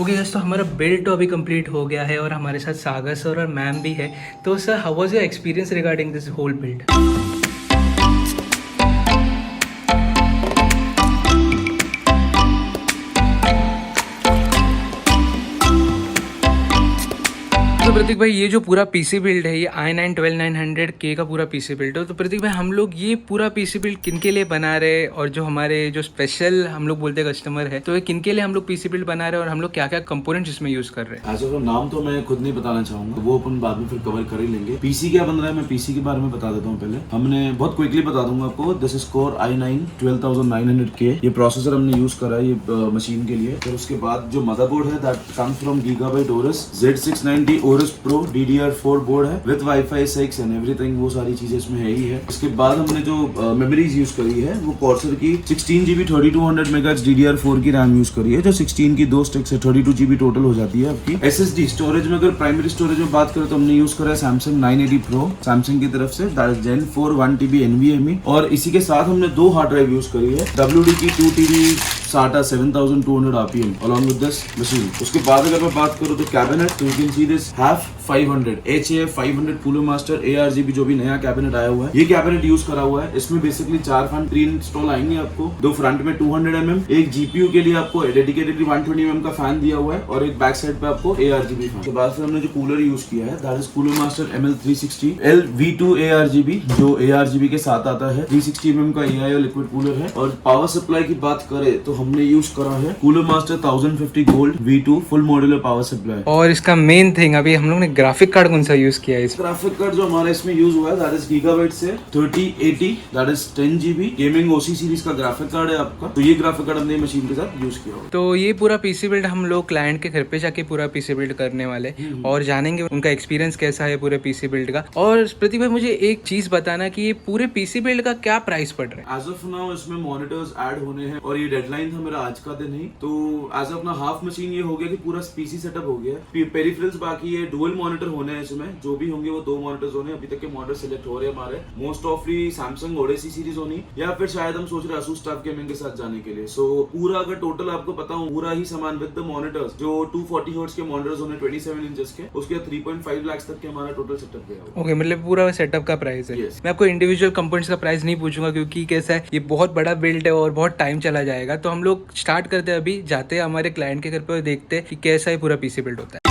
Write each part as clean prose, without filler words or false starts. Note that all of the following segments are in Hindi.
ओके यस, तो हमारा बिल्ड तो अभी कंप्लीट हो गया है और हमारे साथ सागर सर और मैम भी है। तो sir, how was your experience regarding this whole build? तो प्रतीक भाई, ये जो पूरा पीसी बिल्ड है, ये i9 12900K का पूरा पीसी बिल्ड है। तो प्रतीक भाई, हम लोग ये पूरा पीसी बिल्ड किनके लिए बना रहे हैं, और जो हमारे जो स्पेशल हम लोग बोलते हैं कस्टमर है, तो ये किनके लिए हम लोग पीसी बिल्ड बना रहे हैं और हम लोग क्या क्या कंपोनेंट्स इसमें यूज कर रहे हैं? एज ऑफ नाम तो मैं खुद नहीं बताना चाहूंगा, वो अपन बाद में फिर कवर कर ही लेंगे। पीसी क्या बन रहा है, मैं पीसी के बारे में बता देता हूँ। पहले हमने बहुत क्विकली बता दूंगा आपको। This is core i9 12900K। ये प्रोसेसर हमने यूज करा है ये मशीन के लिए। फिर उसके बाद जो मदरबोर्ड है that comes from gigabyte ORS Z690 ORS pro DDR4 board है विद Wi-Fi 6 एंड एवरीथिंग। वो सारी चीजें इसमें है ही है। इसके बाद हमने जो मेमोरीज यूज करी है वो कॉर्सर की 16GB 3200 MHz DDR4 की रैम यूज करी है, जो 16 की 2 स्टिक्स है, 32GB टोटल हो जाती है आपकी। SSD स्टोरेज में अगर प्राइमरी स्टोरेज में बात करें तो हमने यूज करा है Samsung 980 Pro सैमसंग की तरफ से, that is Gen 4 1TB NVMe। और इसी के साथ हमने 2 हार्ड ड्राइव यूज करी है, WD की 2TB SATA 7200 RPM along with this machine। उसके बाद अगर मैं बात करूँ तो कैबिनेट, तो you can see this HAF 500 HAF 500 cooler master ARGB जो भी नया कैबिनेट आया हुआ है, ये कैबिनेट यूज करा हुआ है। इसमें बेसिकली 4 फैन प्री इंस्टॉल आएंगे आपको, 2 फ्रंट में 200mm, एक GPU के लिए आपको डेडिकेटेडली 120mm का फैन दिया हुआ है, और एक बैक साइड पे आपको ARGB फैन। के बाद फिर हमने जो कूलर यूज किया है that is cooler master ML360 LV2 ARGB, जो ARGB के साथ आता है। 360mm का AIO लिक्विड कूलर है। और पावर सप्लाई की बात करें तो हमने यूज करा है cooler master 1050 gold V2 full modular power supply. और इसका मेन थिंग, अभी हम लोग ने ग्राफिक कार्ड कौन सा यूज किया है इस? ग्राफिक कार्ड जो हमारा इसमें यूज हुआ है दैट इज गीगाबाइट से 3080 that is 10GB gaming OC series का ग्राफिक कार्ड है आपका। तो ये ग्राफिक कार्ड हमने मशीन के साथ यूज किया हुआ। तो ये पूरा पीसी बिल्ड हम लोग क्लाइंट के घर पे जाके पूरा पीसी बिल्ड करने वाले और जानेंगे उनका एक्सपीरियंस कैसा है पूरे पीसी बिल्ड का। और प्रतीक भाई, मुझे एक चीज बताना कि ये पूरे पीसी बिल्ड का क्या प्राइस पड़ रहा है? एज ऑफ नाउ इसमें मॉनिटर्स ऐड होने हैं और ये डेडलाइन था मेरा आज का दिन ही। तो as of now half machine ये हो गया कि पूरा पीसी सेटअप हो गया। पेरिफेरल्स बाकी है, डुअल मॉनिटर होने हैं इसमें, जो भी होंगे वो 2 मॉनिटर्स होने। अभी तक के मॉडल सिलेक्ट हो रहे हैं हमारे, मोस्ट ऑफली सैमसंग ओडेसी सीरीज होनी, या फिर शायद हम सोच रहे हैं Asus TUF गेमिंग के साथ जाने के लिए। सो पूरा अगर टोटल आपको बताऊं, पूरा ही सामान विद द मॉनिटर्स, जो 240 हर्ट्ज के मॉनिटर्स होने 27 इंचेस के, उसके 3.5 लाख तक के हमारा टोटल सेटअप गया। ओके, मतलब पूरा सेटअप का प्राइस है। Yes. मैं आपको इंडिविजुअल कंपोनेंट्स का प्राइस नहीं पूछूंगा, क्योंकि कैसा है, ये बहुत बड़ा बिल्ड है और बहुत टाइम चला जाएगा। तो हम लोग स्टार्ट करते हैं, अभी जाते हैं हमारे क्लाइंट के घर पे और देखते हैं कि कैसा है पूरा पीसी बिल्ड होता है।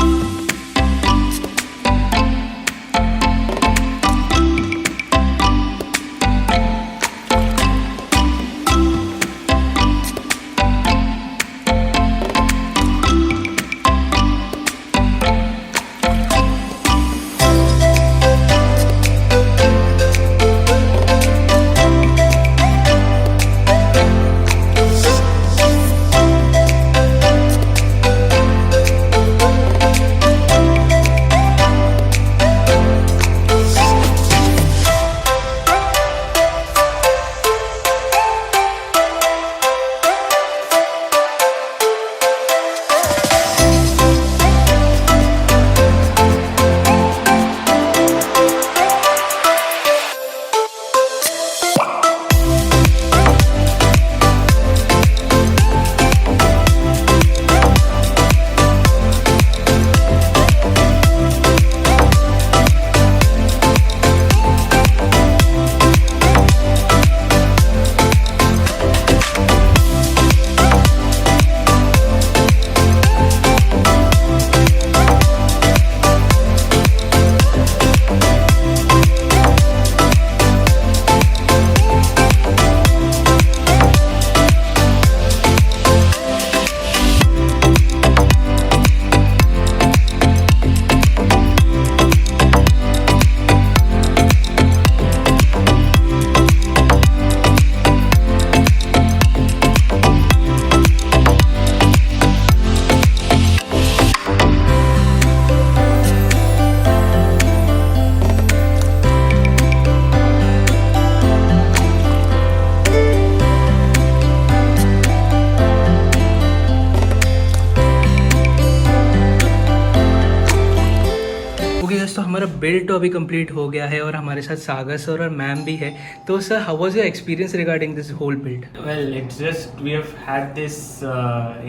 गाइस तो हमारा बिल्ड तो अभी कंप्लीट हो गया है और हमारे साथ सागर सर और मैम भी है. तो sir, how was your experience regarding this whole build? Well, it's just we have had this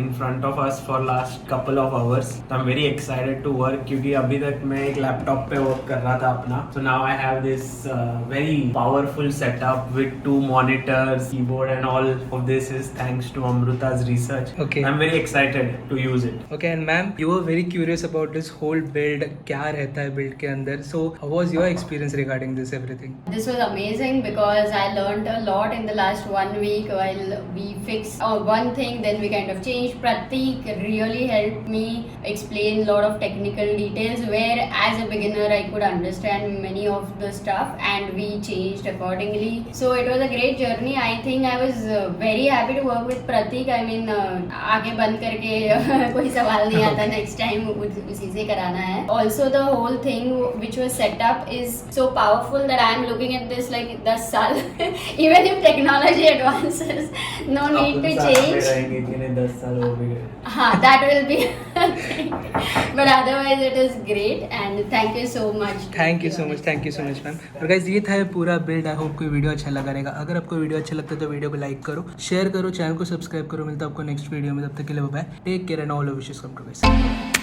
in front of us for last couple of hours. So I'm very excited to work क्योंकि अभी तक मैं एक लैपटॉप पे वर्क कर रहा था अपना. So now I have this very powerful setup with 2 monitors, keyboard, and all of this is thanks to Amruta's research. Okay. I'm very excited to use it. Okay, and ma'am, you were very curious about this whole build. क्या रहता है build के अंदर? So, how was your experience regarding this everything? This was amazing because I learned a lot in the last 1 week while we fixed one thing, then we kind of changed. Pratik really helped me explain a lot of technical details where as a beginner I could understand many of the stuff and we changed accordingly. So it was a great journey. I think I was very happy to work with Pratik. I mean, आगे बंद करके कोई सवाल नहीं आता, next time उसी से कराना है. Also the whole thing which was set up is so powerful that I am looking at this like 10 साल. Even if technology advances, no need to change. रहेंगे इतने 10 साल हो भी गए. हाँ, that will be a thing. But otherwise it is great and thank you so much. Thank you so much ma'am. और गाइज ये था पूरा बिल्ड. आई होप कोई वीडियो अच्छा लगा रहेगा. अगर आपको वीडियो अच्छा लगता है तो वीडियो को लाइक करो, शेयर करो, चैनल को सब्सक्राइब करो. मिलता है आपको नेक्स्ट वीडियो में. तब तक के लिए bye. Take care and all wishes come to guys.